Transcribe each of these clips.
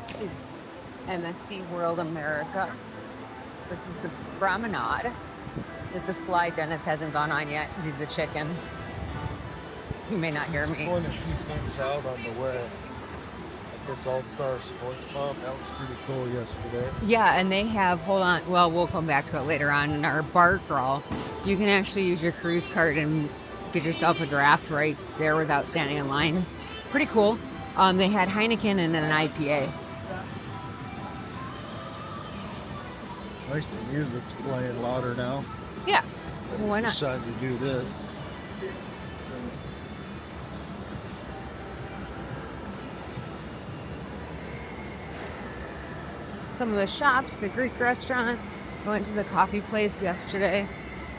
This is MSC World America. This is the promenade with the slide Dennis hasn't gone on yet because he's a chicken. You may not hear me. Going a few things out on the way. Like this All-Star Sports Pub, that was pretty cool yesterday. Yeah, and they have, hold on, well, we'll come back to it later on in our bar crawl. You can actually use your cruise card and get yourself a draft right there without standing in line. Pretty cool. They had Heineken and an IPA. Nice, the music's playing louder now. Yeah, well, why not? Decided to do this. Some of the shops, the Greek restaurant. I went to the coffee place yesterday.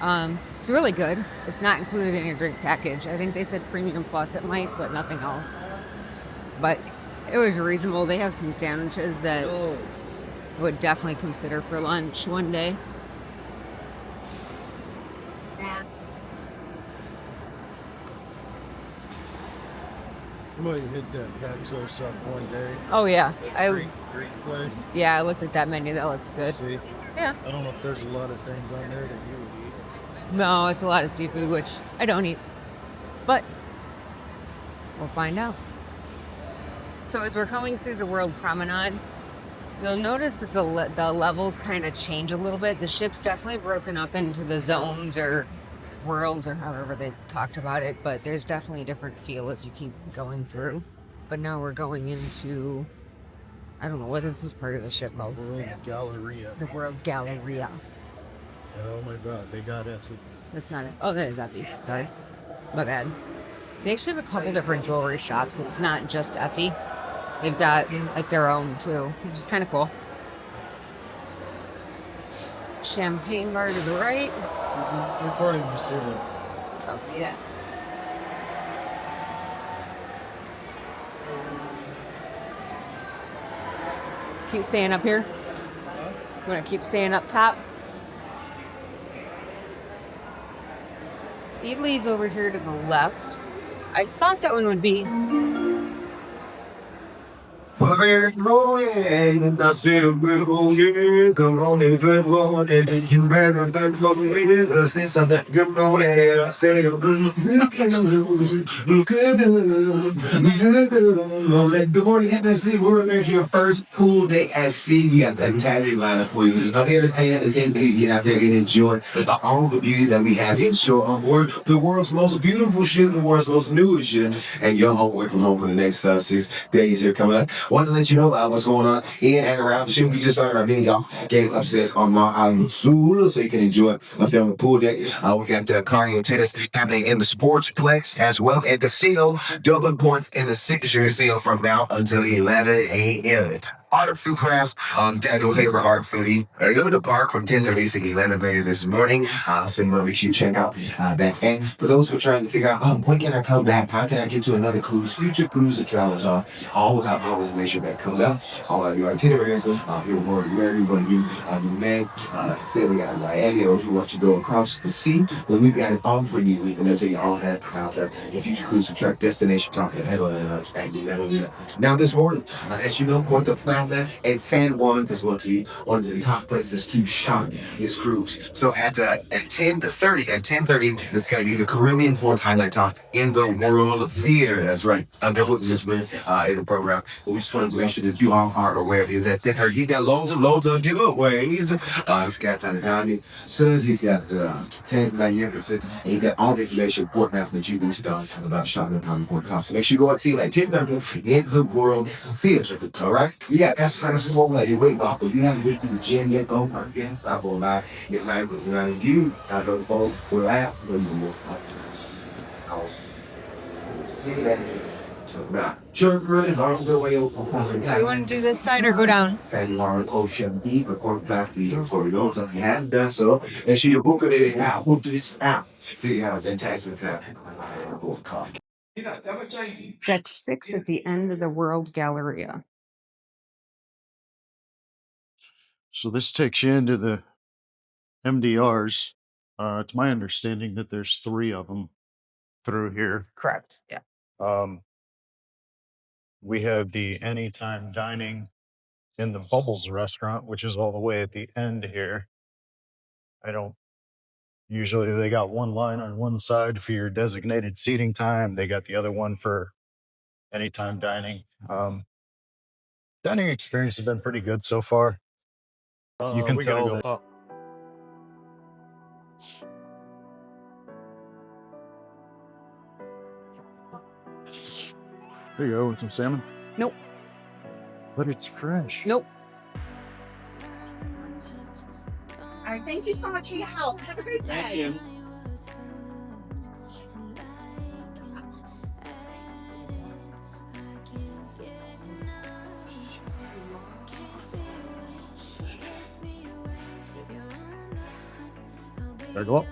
It's really good. It's not included in your drink package. I think they said premium plus it might, but nothing else. But it was reasonable. They have some sandwiches that I would definitely consider for lunch one day. I might hit that Paxos up one day. Oh yeah, Greek place. yeah, I looked at that menu. That looks good. See? Yeah. I don't know if there's a lot of things on there that you would eat. No, it's a lot of seafood, which I don't eat. But we'll find out. So as we're coming through the World Promenade, you'll notice that the levels kind of change a little bit. The ship's definitely broken up into the zones or worlds or however they talked about it, but there's definitely a different feel as you keep going through. But now we're going into, I don't know, what is this part of the ship called? The World Galleria. The World Galleria. And oh my God, they got Effie. That's not it. Oh, that is Effie. Sorry. My bad. They actually have a couple different jewelry shops. It's not just Effie. They've got like their own too, which is kind of cool. Champagne bar to the right. Recording the ceiling. Oh, yeah. Keep staying up here. You want to keep staying up top? Eateries over here to the left. I thought that one would be. Well, we're rolling, I said a good morning, good morning, good morning, you better than rolling, cause this is that good morning, I said a good morning, MSC, we're making your first cool day at sea. We got that fantastic lineup for you. I'm here to tell you again, get out there and enjoy all the beauty that we have in store on board the world's most beautiful ship, the world's most newest ship, and you're home away from home for the next 6 days here coming up. Want to let you know about what's going on in and around the ship. We just started our video game upstairs on my island, Sula, so you can enjoy a film pool deck. We got cardio tennis happening in the sportsplex as well, and casino, double points in the signature casino from now until 11 a.m. Art food crafts Daniel Haber Art Foodie. Go to the park from 10:30 to 11:30 this morning. So make sure you check out that. And for those who are trying to figure out, when can I come back? How can I get to another cruise? Future cruise and travel talk. All without all the information that comes up. All of your itineraries. Here we're where you're going to do New Meg, sailing out of Miami, or if you want to go across the sea, then we've got it all for you. We can tell you all that out there. Your future cruise and track destination talk. Now this morning, as you know, Puerto Plata and San Juan is one of the top places to shop this cruise. So at 10:30, this is going to be the Caribbean Fourth Highlight Talk in the World Theater. That's right. Under what we just went in the program. But we just want to make sure that you all are aware of that. He's got loads and loads of giveaways. He's got Tanagani, Suns, he's got 10 magnificent, and he's got all the information important that you need to know about shopping on Port Cost. So make sure you go and see him at 10:30 in the World Theater. All right? Yeah, that's what like you wait off. If you haven't been to the gym yet, go again. Stop on by. Get nice with you. I don't know. We'll laugh. We'll move. Sure, good. You want to do this side or go down? San Lauren Ocean Beach, report back for those of you haven't done so. And she book it out. Book this out. So you have a fantastic time. Deck 6 at the end of the World Galleria. So this takes you into the MDRs It's my understanding that there's 3 of them through here. Correct. Yeah. We have the anytime dining in the Bubbles restaurant, which is all the way at the end here. Usually they got one line on one side for your designated seating time. They got the other one for anytime dining. Dining experience has been pretty good so far. You can We gotta tell go that. pop. There you go with some salmon. Nope. But it's fresh. Nope. All right, thank you so much for your help. Have a great day. Thank you. There go up.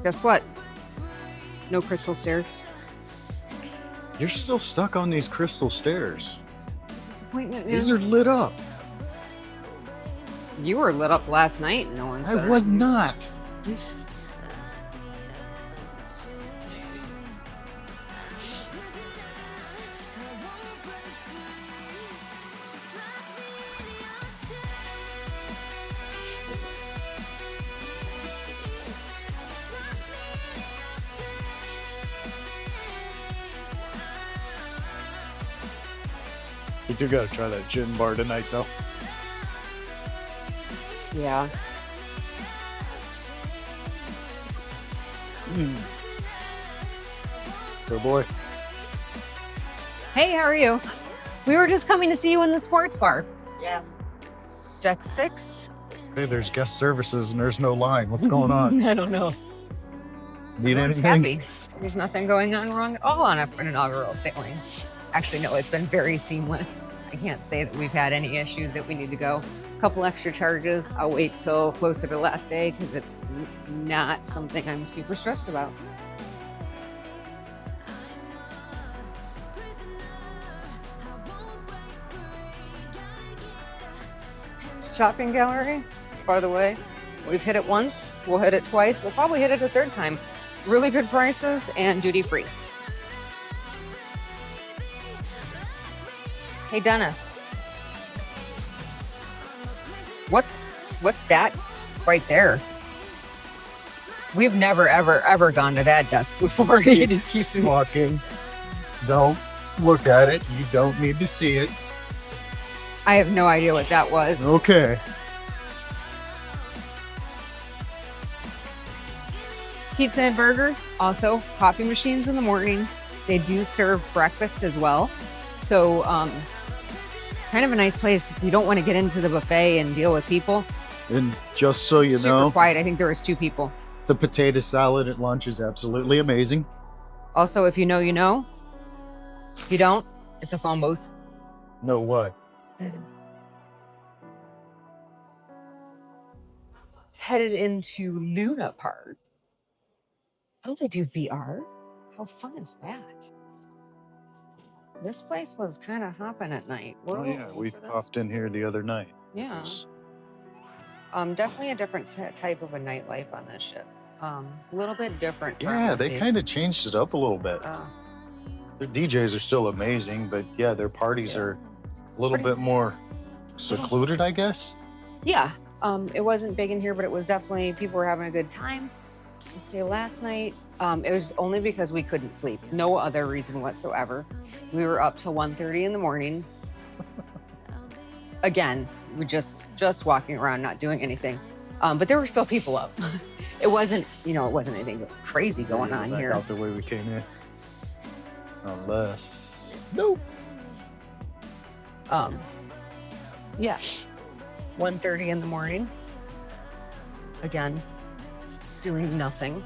Guess what? No crystal stairs. You're still stuck on these crystal stairs. It's a disappointment, man. These are lit up. You were lit up last night. No one said I was not. You do gotta try that gin bar tonight, though. Yeah. Good boy. Hey, how are you? We were just coming to see you in the sports bar. Yeah. Deck 6. Hey, there's guest services and there's no line. What's going on? I don't know. Need Everyone's anything? happy. There's nothing going on wrong at all on an inaugural sailing. Actually, no, it's been very seamless. I can't say that we've had any issues that we need to go. A couple extra charges. I'll wait till closer to the last day because it's not something I'm super stressed about. Shopping gallery, by the way, we've hit it once, we'll hit it twice, we'll probably hit it a third time. Really good prices and duty free. Hey Dennis, what's that right there? We've never ever gone to that desk before. He just keeps Walking. Don't look at it. You don't need to see it. I have no idea what that was. Okay. Pizza and burger, also coffee machines in the morning. They do serve breakfast as well. So kind of a nice place if you don't want to get into the buffet and deal with people. And just so you Super know, quiet. I think there was 2 people. the potato salad at lunch is absolutely amazing. Also, if you know, you know. If you don't, it's a phone booth. No what? Headed into Luna Park. Oh, they do VR? How fun is that? This place was kind of hopping at night. We're Oh yeah, looking we for this. popped in here the other night. Yeah. Definitely a different type of a nightlife on this ship. A little bit different. Yeah, they kind of changed it up a little bit. Their DJs are still amazing, but yeah, their parties are a little bit more secluded, I guess. Yeah. It wasn't big in here, but it was definitely, people were having a good time. I'd say last night, it was only because we couldn't sleep. No other reason whatsoever. We were up till 1:30 in the morning. Again, we just walking around, not doing anything. But there were still people up. It wasn't anything crazy going on Back here. out the way we came in. Unless, nope. Yeah. 1:30 in the morning. Again, doing nothing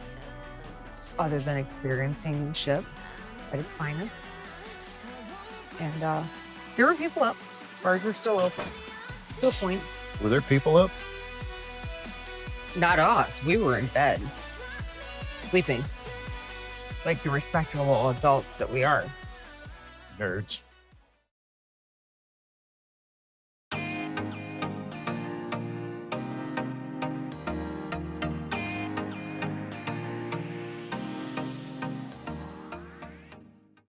other than experiencing the ship at its finest. And there were people up. Bars were still open. To a point. Were there people up? Not us. We were in bed. Sleeping. Like the respectable adults that we are. Nerds.